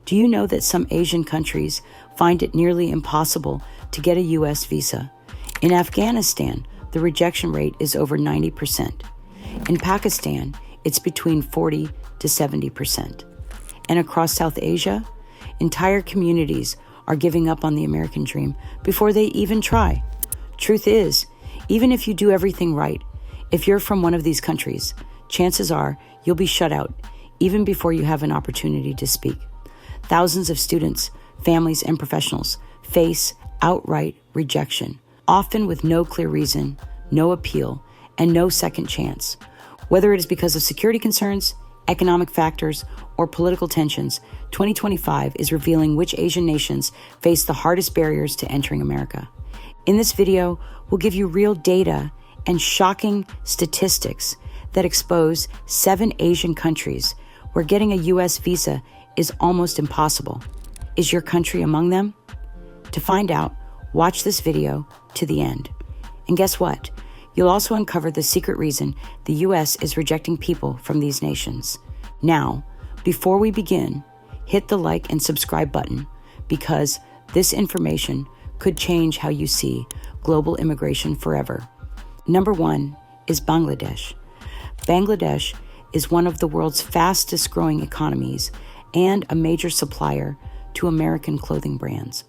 Do you know that some Asian countries find it nearly impossible to get a U.S. visa? In Afghanistan, the rejection rate is over 90%. In Pakistan, it's between 40 to 70%. And across South Asia, entire communities are giving up on the American dream before they even try. Truth is, even if you do everything right, if you're from one of these countries, chances are you'll be shut out even before you have an opportunity to speak. Thousands of students, families, and professionals face outright rejection, often with no clear reason, no appeal, and no second chance. Whether it is because of security concerns, economic factors, or political tensions, 2025 is revealing which Asian nations face the hardest barriers to entering America. In this video, we'll give you real data and shocking statistics that expose 7 Asian countries where getting a U.S. visa is almost impossible. Is your country among them? To find out, watch this video to the end. And guess what? You'll also uncover the secret reason the U.S. is rejecting people from these nations. Now, before we begin, hit the like and subscribe button because this information could change how you see global immigration forever. Number 1 is Bangladesh. Bangladesh is one of the world's fastest growing economies and a major supplier to American clothing brands.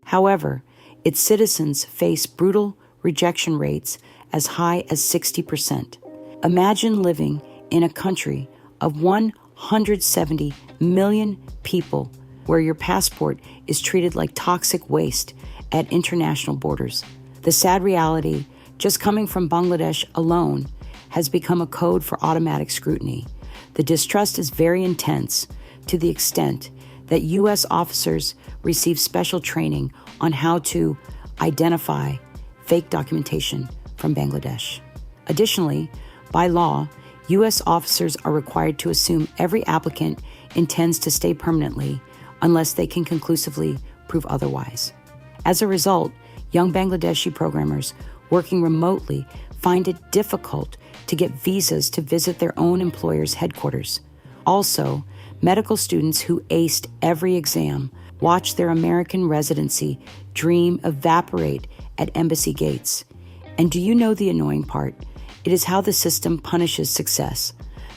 However, its citizens face brutal rejection rates as high as 60%. Imagine living in a country of 170 million people where your passport is treated like toxic waste at international borders. The sad reality, just coming from Bangladesh alone, has become a code for automatic scrutiny. The distrust is very intense to the extent that U.S. officers receive special training on how to identify fake documentation from Bangladesh. Additionally, by law, U.S. officers are required to assume every applicant intends to stay permanently unless they can conclusively prove otherwise. As a result, young Bangladeshi programmers working remotely find it difficult to get visas to visit their own employer's headquarters. Also, medical students who aced every exam watch their American residency dream evaporate at embassy gates. And do you know the annoying part? It is how the system punishes success.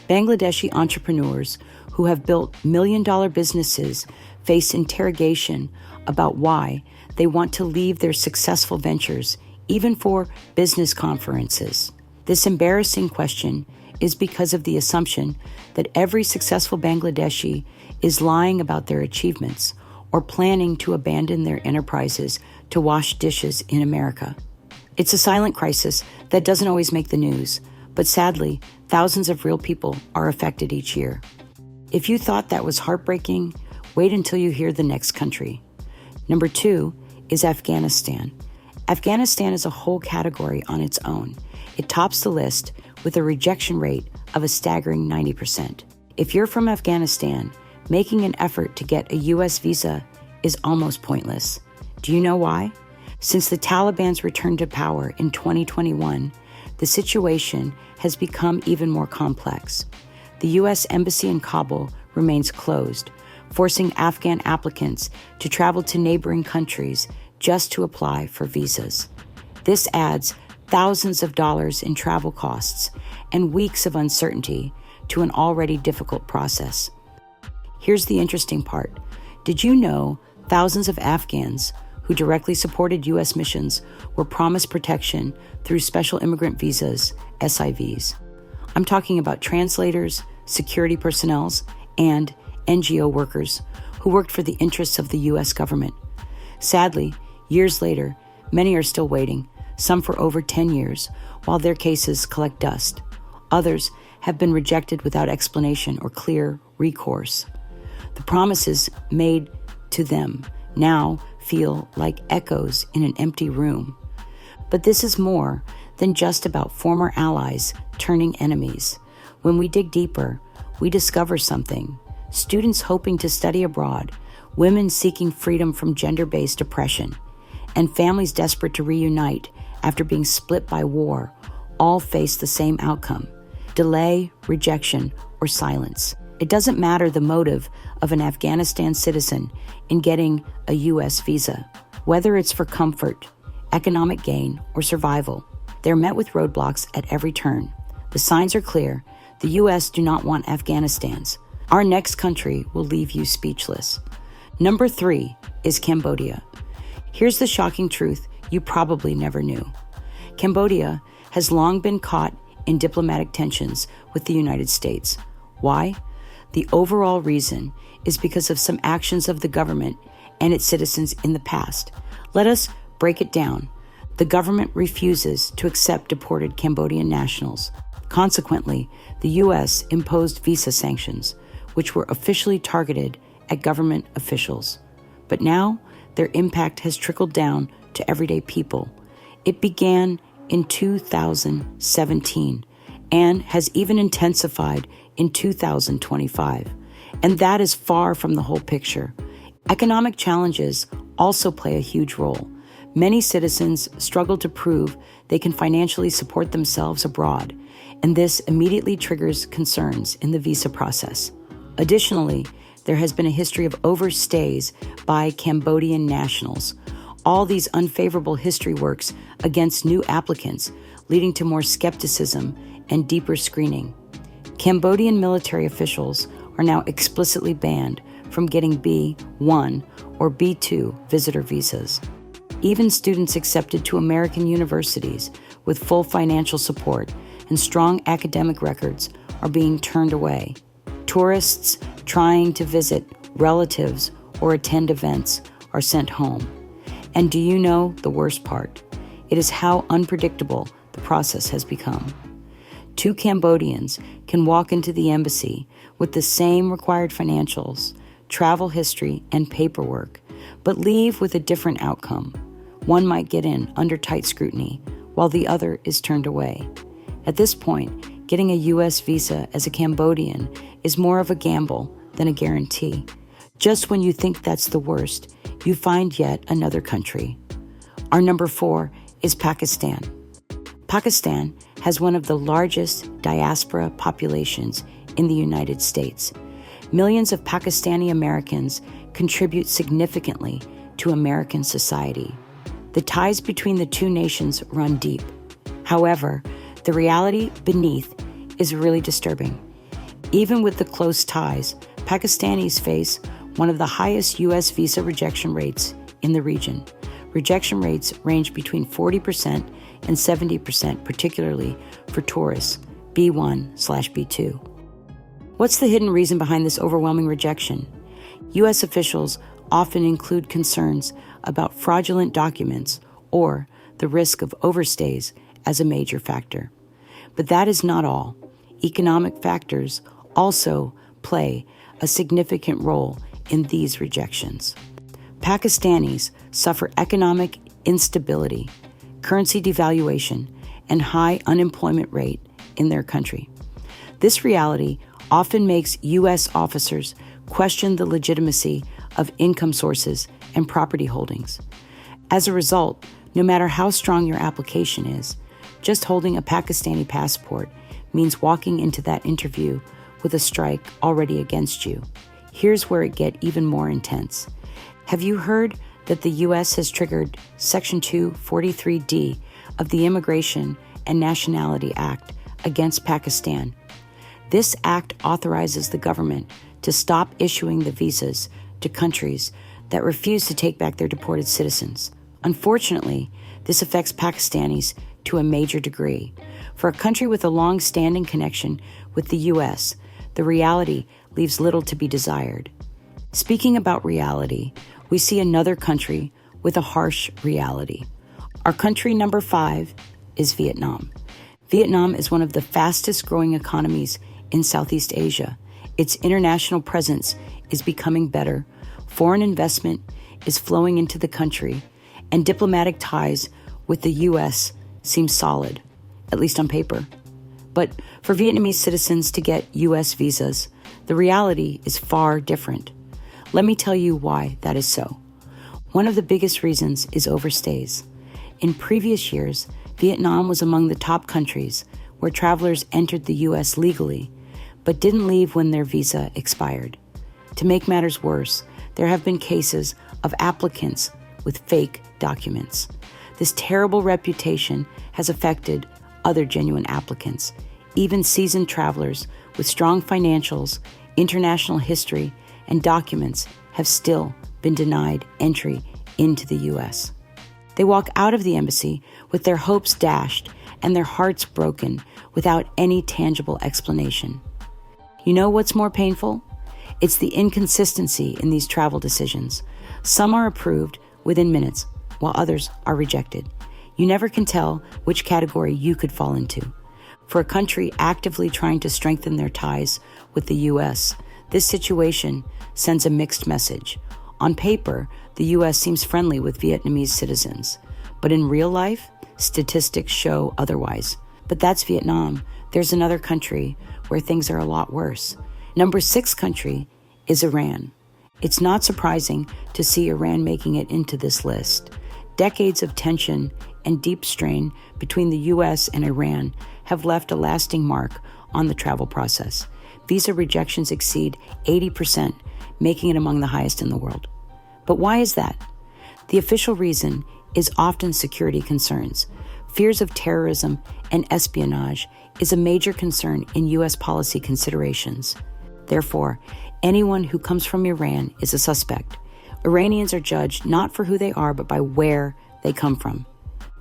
Bangladeshi entrepreneurs who have built million-dollar businesses face interrogation about why they want to leave their successful ventures, even for business conferences. This embarrassing question is because of the assumption that every successful Bangladeshi is lying about their achievements or planning to abandon their enterprises to wash dishes in America. It's a silent crisis that doesn't always make the news, but sadly, thousands of real people are affected each year. If you thought that was heartbreaking, wait until you hear the next country. Number 2 is Afghanistan. Afghanistan is a whole category on its own. It tops the list with a rejection rate of a staggering 90%. If you're from Afghanistan, making an effort to get a U.S. visa is almost pointless. Do you know why? Since the Taliban's return to power in 2021, the situation has become even more complex. The U.S. Embassy in Kabul remains closed, forcing Afghan applicants to travel to neighboring countries just to apply for visas. This adds thousands of dollars in travel costs and weeks of uncertainty to an already difficult process. Here's the interesting part. Did you know thousands of Afghans who directly supported U.S. missions were promised protection through special immigrant visas, SIVs? I'm talking about translators, security personnel, and NGO workers who worked for the interests of the U.S. government. Sadly, years later, many are still waiting, some for over 10 years, while their cases collect dust. Others have been rejected without explanation or clear recourse. The promises made to them now feel like echoes in an empty room. But this is more than just about former allies turning enemies. When we dig deeper, we discover something. Students hoping to study abroad, women seeking freedom from gender-based oppression, and families desperate to reunite after being split by war all face the same outcome: delay, rejection, or silence. It doesn't matter the motive of an Afghanistan citizen in getting a U.S. visa, whether it's for comfort, economic gain, or survival. They're met with roadblocks at every turn. The signs are clear. The U.S. do not want Afghanistans. Our next country will leave you speechless. Number 3 is Cambodia. Here's the shocking truth you probably never knew. Cambodia has long been caught in diplomatic tensions with the United States. Why? The overall reason is because of some actions of the government and its citizens in the past. Let us break it down. The government refuses to accept deported Cambodian nationals. Consequently, the U.S. imposed visa sanctions, which were officially targeted at government officials. But now, their impact has trickled down to everyday people. It began in 2017 and has even intensified in 2025. And that is far from the whole picture. Economic challenges also play a huge role. Many citizens struggle to prove they can financially support themselves abroad, and this immediately triggers concerns in the visa process. Additionally, there has been a history of overstays by Cambodian nationals. All these unfavorable history works against new applicants, leading to more skepticism and deeper screening. Cambodian military officials are now explicitly banned from getting B1 or B2 visitor visas. Even students accepted to American universities with full financial support and strong academic records are being turned away. Tourists trying to visit relatives or attend events are sent home. And do you know the worst part? It is how unpredictable the process has become. 2 Cambodians can walk into the embassy with the same required financials, travel history, and paperwork, but leave with a different outcome. One might get in under tight scrutiny, while the other is turned away. At this point, getting a U.S. visa as a Cambodian is more of a gamble than a guarantee. Just when you think that's the worst, you find yet another country. Our number 4 is Pakistan. Pakistan has one of the largest diaspora populations in the United States. Millions of Pakistani Americans contribute significantly to American society. The ties between the two nations run deep. However, the reality beneath is really disturbing. Even with the close ties, Pakistanis face one of the highest U.S. visa rejection rates in the region. Rejection rates range between 40% and 70%, particularly for tourists, B1/B2. What's the hidden reason behind this overwhelming rejection? U.S. officials often include concerns about fraudulent documents or the risk of overstays as a major factor. But that is not all. Economic factors also play a significant role in these rejections. Pakistanis suffer economic instability, currency devaluation, and high unemployment rate in their country. This reality often makes U.S. officers question the legitimacy of income sources and property holdings. As a result, no matter how strong your application is, just holding a Pakistani passport means walking into that interview with a strike already against you. Here's where it gets even more intense. Have you heard that the U.S. has triggered Section 243D of the Immigration and Nationality Act against Pakistan? This act authorizes the government to stop issuing the visas to countries that refuse to take back their deported citizens. Unfortunately, this affects Pakistanis to a major degree. For a country with a long-standing connection with the U.S., the reality leaves little to be desired. Speaking about reality, we see another country with a harsh reality. Our country number 5 is Vietnam. Vietnam is one of the fastest growing economies in Southeast Asia. Its international presence is becoming better, foreign investment is flowing into the country, and diplomatic ties with the U.S. seem solid, at least on paper. But for Vietnamese citizens to get U.S. visas, the reality is far different. Let me tell you why that is so. One of the biggest reasons is overstays. In previous years, Vietnam was among the top countries where travelers entered the U.S. legally, but didn't leave when their visa expired. To make matters worse, there have been cases of applicants with fake documents. This terrible reputation has affected other genuine applicants. Even seasoned travelers with strong financials, international history, and documents have still been denied entry into the U.S. They walk out of the embassy with their hopes dashed and their hearts broken without any tangible explanation. You know what's more painful? It's the inconsistency in these travel decisions. Some are approved within minutes, while others are rejected. You never can tell which category you could fall into. For a country actively trying to strengthen their ties with the U.S., this situation sends a mixed message. On paper, the U.S. seems friendly with Vietnamese citizens, but in real life, statistics show otherwise. But that's Vietnam. There's another country where things are a lot worse. Number 6 country is Iran. It's not surprising to see Iran making it into this list. Decades of tension and deep strain between the U.S. and Iran have left a lasting mark on the travel process. Visa rejections exceed 80%, making it among the highest in the world. But why is that? The official reason is often security concerns. Fears of terrorism and espionage is a major concern in U.S. policy considerations. Therefore, anyone who comes from Iran is a suspect. Iranians are judged not for who they are, but by where they come from.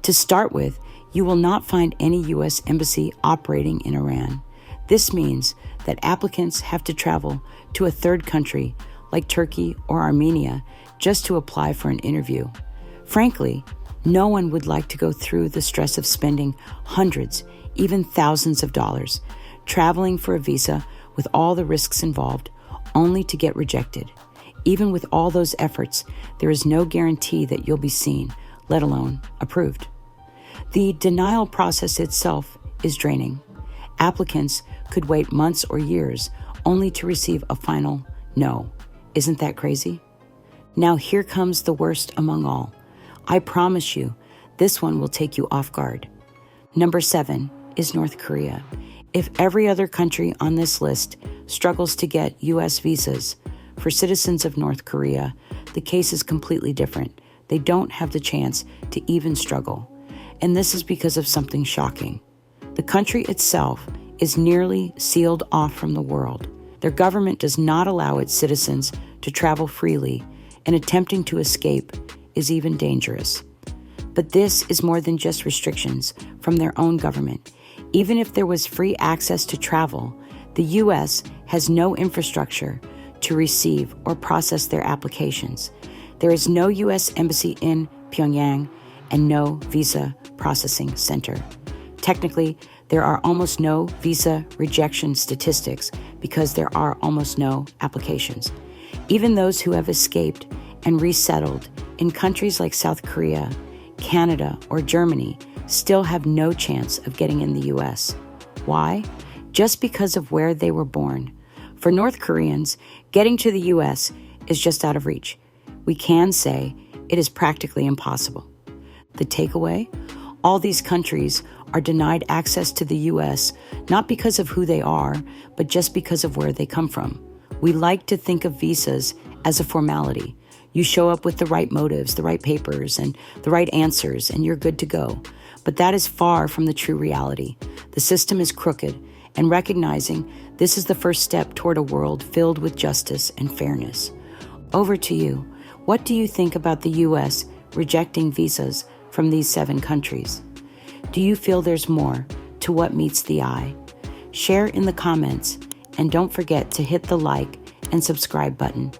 To start with, you will not find any U.S. embassy operating in Iran. This means that applicants have to travel to a third country like Turkey or Armenia just to apply for an interview. Frankly, no one would like to go through the stress of spending hundreds, even thousands of dollars, traveling for a visa with all the risks involved, only to get rejected. Even with all those efforts, there is no guarantee that you'll be seen, let alone approved. The denial process itself is draining. Applicants could wait months or years only to receive a final no. Isn't that crazy? Now here comes the worst among all. I promise you, this one will take you off guard. Number 7 is North Korea. If every other country on this list struggles to get U.S. visas, for citizens of North Korea, the case is completely different. They don't have the chance to even struggle. And this is because of something shocking. The country itself is nearly sealed off from the world. Their government does not allow its citizens to travel freely, and attempting to escape is even dangerous. But this is more than just restrictions from their own government. Even if there was free access to travel, the U.S. has no infrastructure to receive or process their applications. There is no U.S. embassy in Pyongyang and no visa processing center. Technically, there are almost no visa rejection statistics because there are almost no applications. Even those who have escaped and resettled in countries like South Korea, Canada, or Germany still have no chance of getting in the U.S. Why? Just because of where they were born. For North Koreans, getting to the U.S. is just out of reach. We can say it is practically impossible. The takeaway? All these countries are denied access to the U.S. not because of who they are, but just because of where they come from. We like to think of visas as a formality. You show up with the right motives, the right papers, and the right answers, and you're good to go. But that is far from the true reality. The system is crooked, and recognizing this is the first step toward a world filled with justice and fairness. Over to you. What do you think about the U.S. rejecting visas from these 7 countries? Do you feel there's more to what meets the eye? Share in the comments, and don't forget to hit the like and subscribe button.